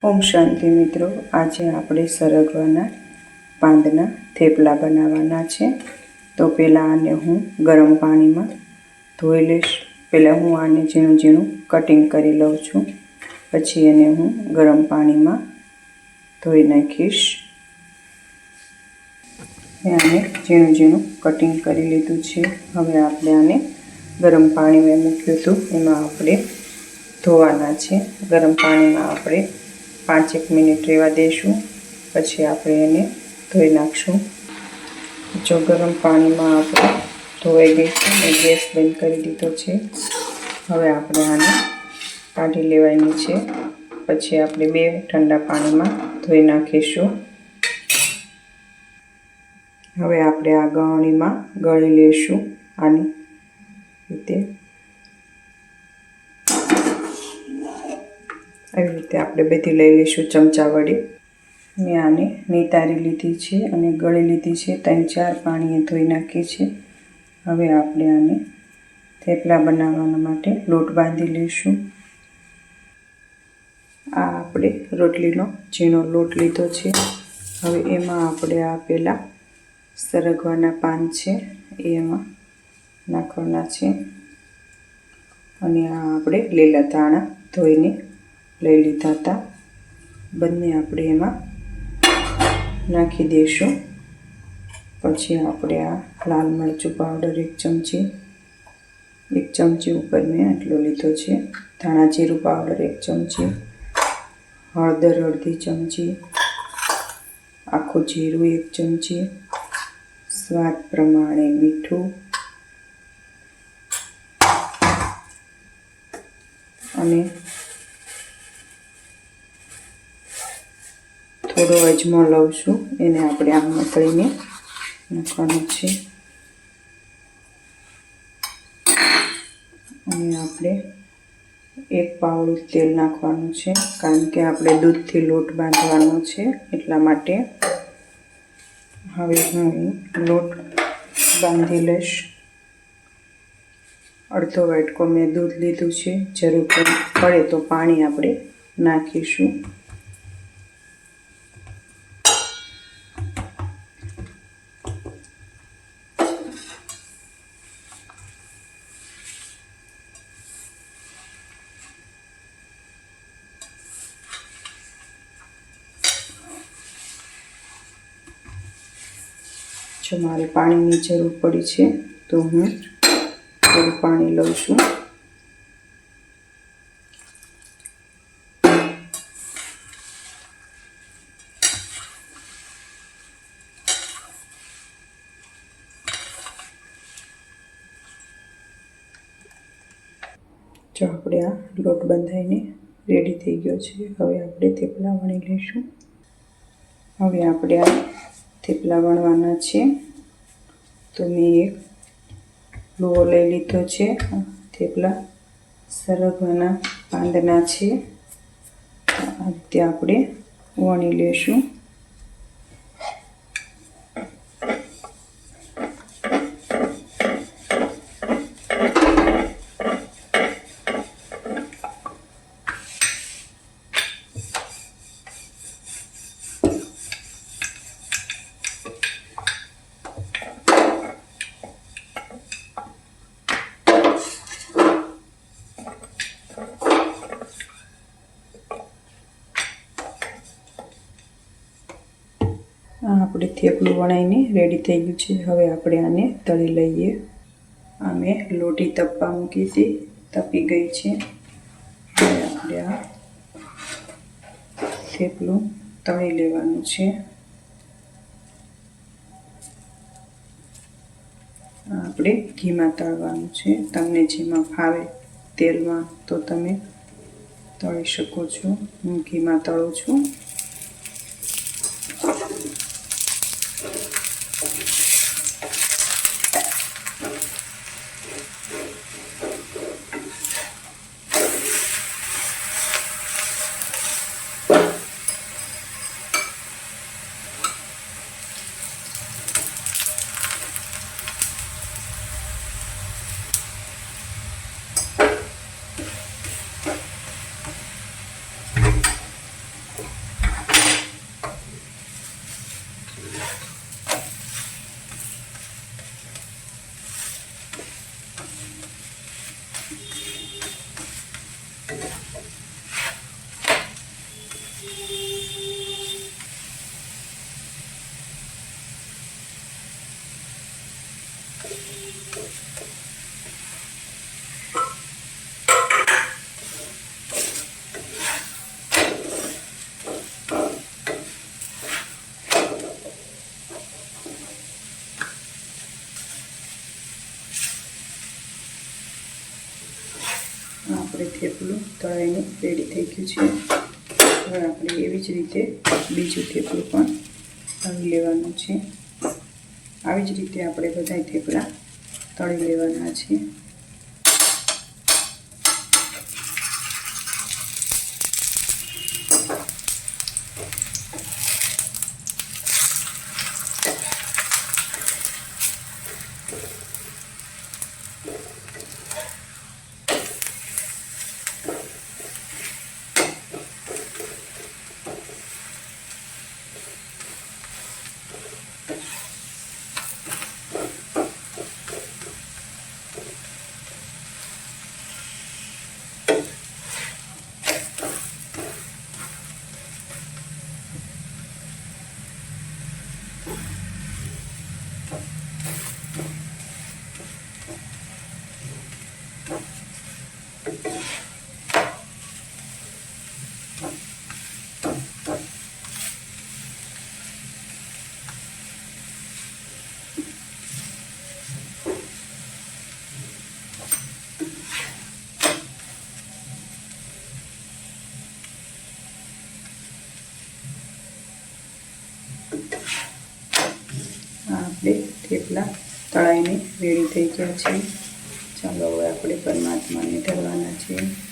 ઓમ શાંતિ મિત્રો, આજે આપણે સરગવાના પાંદના થેપલા બનાવવાના છે. તો પહેલાં આને હું ગરમ પાણીમાં ધોઈ લઈશ. પહેલાં હું આને ઝીણું ઝીણું કટિંગ કરી લઉં છું. પછી એને હું ગરમ પાણીમાં ધોઈ નાખીશ. મેં આને ઝીણું ઝીણું કટિંગ કરી લીધું છે. હવે આપણે આને ગરમ પાણીમાં મૂક્યું હતું, એમાં આપણે ધોવાના છે. ગરમ પાણીમાં આપણે 5 મિનિટ રહેવા દઈશું. પછી આપણે એને ધોઈ નાખશું. જો ગરમ પાણીમાં આપણે ધોવાઈ ગઈ છે અને ગેસ બંધ કરી દીધો છે. હવે આપણે આને કાઢી લેવાની છે. પછી આપણે 2 ઠંડા પાણીમાં ધોઈ નાખીશું. હવે આપણે આ ગળણીમાં ગળી લઈશું. આની રીતે આવી રીતે આપણે બધી લઈ લઈશું ચમચા વડે. મેં આને નિતારી લીધી છે અને ગળી લીધી છે. 3-4 પાણીએ ધોઈ નાખી છે. હવે આપણે આને થેપલા બનાવવા માટે લોટ બાંધી લઈશું. આ આપણે રોટલીનો ઝીણો લોટ લીધો છે. હવે એમાં આપણે આ પહેલાં સરગવાના પાન છે એ એમાં નાખવાના છે. અને આ આપણે લીલા ધાણા ધોઈને લઈ લીધા હતા, બંને આપણે એમાં નાખી દઈશું. પછી આપણે આ લાલ મરચું પાવડર 1 ચમચી ઉપર મેં આટલો લીધો છે. ધાણા જીરું પાવડર 1 ચમચી, હળદર અડધી ચમચી, આખું જીરું 1 ચમચી, સ્વાદ પ્રમાણે મીઠું અને થોડો અજમો લઉં છું. એને આપણે આમાં કરીને નાખવાનું છે. અને આપણે 1 પાવડું તેલ નાખવાનું છે, કારણ કે આપણે દૂધથી લોટ બાંધવાનો છે એટલા માટે. હવે હું લોટ બાંધી લઈશ. અડધો વાટકો મેં દૂધ લીધું છે. જરૂર પડે તો પાણી આપણે નાખીશું. જો મારે પાણીની જરૂર પડી છે તો હું થોડું પાણી લઉં છું. જો આપણે આ લોટ બંધાઈને રેડી થઈ ગયો છે. હવે આપણે થેપલા વણી લઈશું. હવે આપણે આ થેપલા વણવાના છે. તો મેં એક લોહો લઈ લીધો છે. થેપલા સરગવાના પાંદના છે. આ રીતે આપણે વણી લઈશું. આપણે થેપલું વણાઈને રેડી થઈ ગયું છે. હવે આપણે આને તળી લઈએ. આ મેં લોટી તપવા મૂકી હતી, તપી ગઈ છે. હવે આપણે આ થેપલું તળી લેવાનું છે. આપણે ઘીમાં તળવાનું છે. તમને જેમાં ફાવે તેલમાં તો તમે તળી શકો છો. હું ઘીમાં તળું છું. થેપલું તળાઈને રેડી થઈ ગયું છે. હવે આપણે એવી જ રીતે બીજું થેપલું પણ તળી લેવાનું છે. આવી જ રીતે આપણે બધા થેપલા તળી લેવાના છે. આપણે થેપલા તળાઈને રેડી થઈ ગયા છે. ચાલો હવે આપણે પરમાત્માને ધરવાના છે.